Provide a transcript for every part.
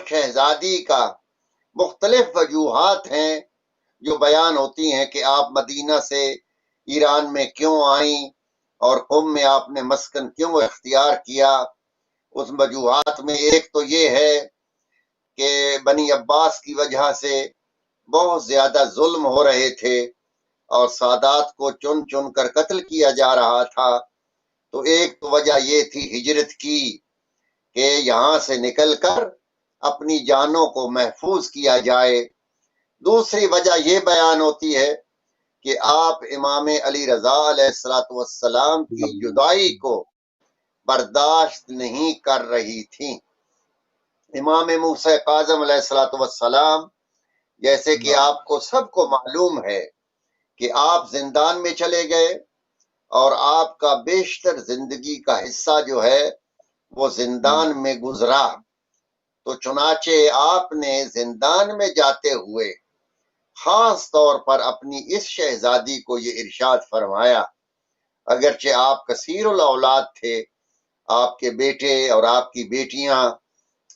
شہزادی کا مختلف وجوہات ہیں جو بیان ہوتی ہیں کہ آپ مدینہ سے ایران میں کیوں آئیں اور قم میں آپ نے مسکن کیوں اختیار کیا۔ اس وجوہات میں ایک تو یہ ہے کہ بنی عباس کی وجہ سے بہت زیادہ ظلم ہو رہے تھے اور سادات کو چن چن کر قتل کیا جا رہا تھا، تو ایک تو وجہ یہ تھی ہجرت کی کہ یہاں سے نکل کر اپنی جانوں کو محفوظ کیا جائے۔ دوسری وجہ یہ بیان ہوتی ہے کہ آپ امام علی رضا علیہ السلام کی جدائی کو برداشت نہیں کر رہی تھیں۔ امام موسیٰ کاظم علیہ السلام جیسے کہ آپ کو سب کو معلوم ہے کہ آپ زندان میں چلے گئے اور آپ کا بیشتر زندگی کا حصہ جو ہے وہ زندان میں گزرا، تو چنانچہ آپ نے زندان میں جاتے ہوئے خاص طور پر اپنی اس شہزادی کو یہ ارشاد فرمایا، اگرچہ آپ کثیر الاولاد تھے، آپ کے بیٹے اور آپ کی بیٹیاں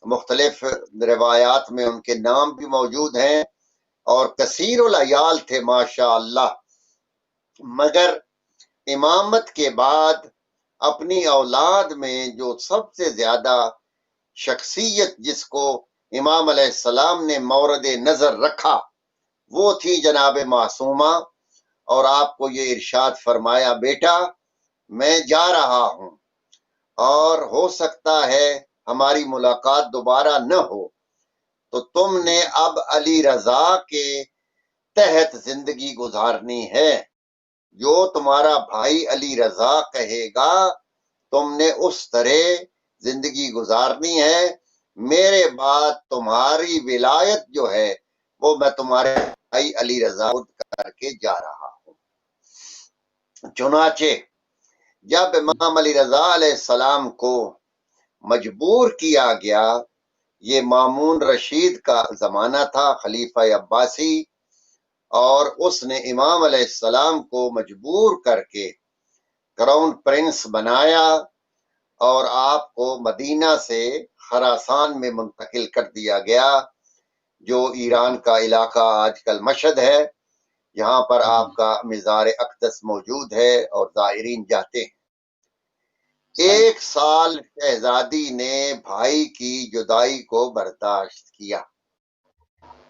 مختلف روایات میں ان کے نام بھی موجود ہیں اور کثیر العیال تھے ماشاء اللہ، مگر امامت کے بعد اپنی اولاد میں جو سب سے زیادہ شخصیت جس کو امام علیہ السلام نے مورد نظر رکھا وہ تھی جناب معصومہ، اور آپ کو یہ ارشاد فرمایا بیٹا میں جا رہا ہوں اور ہو سکتا ہے ہماری ملاقات دوبارہ نہ ہو، تو تم نے اب علی رضا کے تحت زندگی گزارنی ہے، جو تمہارا بھائی علی رضا کہے گا تم نے اس طرح زندگی گزارنی ہے، میرے بعد تمہاری ولایت جو ہے وہ میں تمہارے بھائی علی رضا کر کے جا رہا ہوں۔ چنانچہ جب امام علی رضا علیہ السلام کو مجبور کیا گیا، یہ مامون رشید کا زمانہ تھا، خلیفہ عباسی، اور اس نے امام علیہ السلام کو مجبور کر کے کراؤن پرنس بنایا اور آپ کو مدینہ سے خراسان میں منتقل کر دیا گیا، جو ایران کا علاقہ آج کل مشہد ہے، یہاں پر آپ کا مزار اقدس موجود ہے اور زائرین جاتے ہیں۔ 1 سال شہزادی نے بھائی کی جدائی کو برداشت کیا،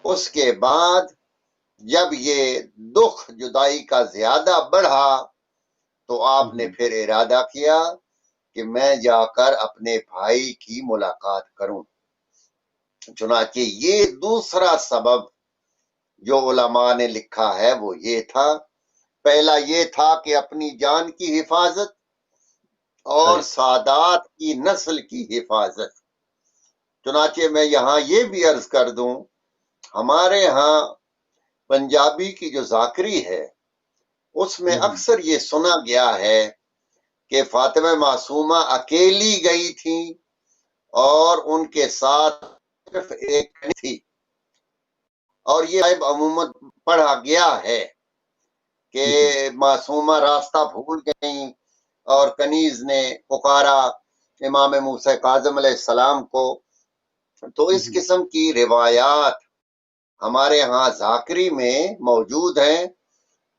اس کے بعد جب یہ دکھ جدائی کا زیادہ بڑھا تو آپ نے پھر ارادہ کیا کہ میں جا کر اپنے بھائی کی ملاقات کروں۔ چنانچہ یہ دوسرا سبب جو علماء نے لکھا ہے وہ یہ تھا، پہلا یہ تھا کہ اپنی جان کی حفاظت اور سادات کی نسل کی حفاظت۔ چنانچہ میں یہاں یہ بھی عرض کر دوں، ہمارے ہاں پنجابی کی جو ذاکری ہے اس میں اکثر یہ سنا گیا ہے کہ فاطمہ معصومہ اکیلی گئی تھی اور ان کے ساتھ صرف ایک تھی، اور یہ عموماً پڑھا گیا ہے کہ معصومہ راستہ بھول گئیں اور کنیز نے پکارا امام موسیٰ کاظم علیہ السلام کو، تو اس قسم کی روایات ہمارے ہاں ذاکری میں موجود ہیں،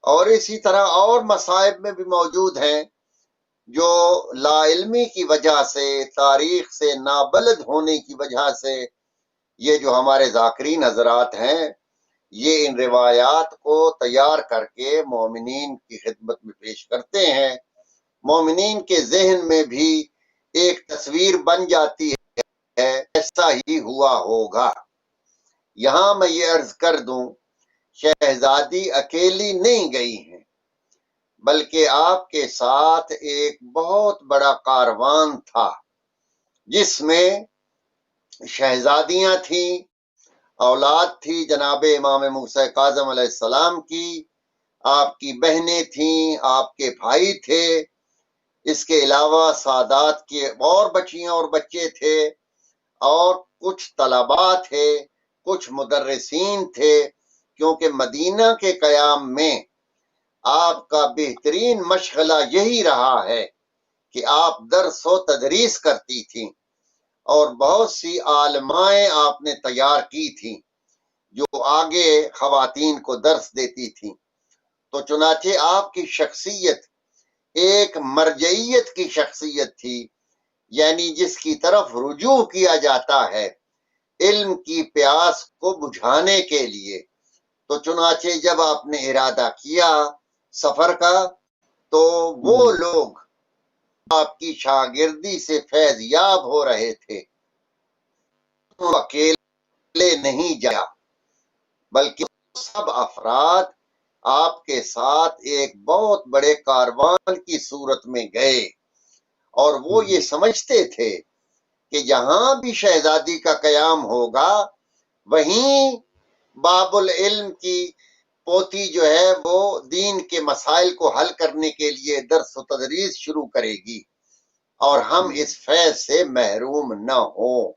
اور اسی طرح اور مصائب میں بھی موجود ہیں جو لا علمی کی وجہ سے، تاریخ سے نابلد ہونے کی وجہ سے یہ جو ہمارے ذاکرین حضرات ہیں یہ ان روایات کو تیار کر کے مومنین کی خدمت میں پیش کرتے ہیں، مومنین کے ذہن میں بھی ایک تصویر بن جاتی ہے ایسا ہی ہوا ہوگا۔ یہاں میں یہ عرض کر دوں شہزادی اکیلی نہیں گئی ہیں بلکہ آپ کے ساتھ ایک بہت بڑا کاروان تھا جس میں شہزادیاں تھیں، اولاد تھی جناب امام موسیٰ کاظم علیہ السلام کی، آپ کی بہنیں تھیں، آپ کے بھائی تھے، اس کے علاوہ سادات کے اور بچیاں اور بچے تھے، اور کچھ طلباء تھے، کچھ مدرسین تھے، کیونکہ مدینہ کے قیام میں آپ کا بہترین مشغلہ یہی رہا ہے کہ آپ درس و تدریس کرتی تھیں، اور بہت سی عالمائیں آپ نے تیار کی تھیں جو آگے خواتین کو درس دیتی تھیں، تو چنانچہ آپ کی شخصیت ایک مرجعیت کی شخصیت تھی، یعنی جس کی طرف رجوع کیا جاتا ہے علم کی پیاس کو بجھانے کے لیے۔ تو چنانچہ جب آپ نے ارادہ کیا سفر کا تو وہ لوگ آپ کی شاگردی سے فیض یاب ہو رہے تھے، اکیلے نہیں جایا بلکہ سب افراد آپ کے ساتھ ایک بہت بڑے کاروان کی صورت میں گئے، اور وہ یہ سمجھتے تھے کہ جہاں بھی شہزادی کا قیام ہوگا وہیں باب العلم کی پوتی جو ہے وہ دین کے مسائل کو حل کرنے کے لیے درس و تدریس شروع کرے گی، اور ہم اس فیض سے محروم نہ ہوں۔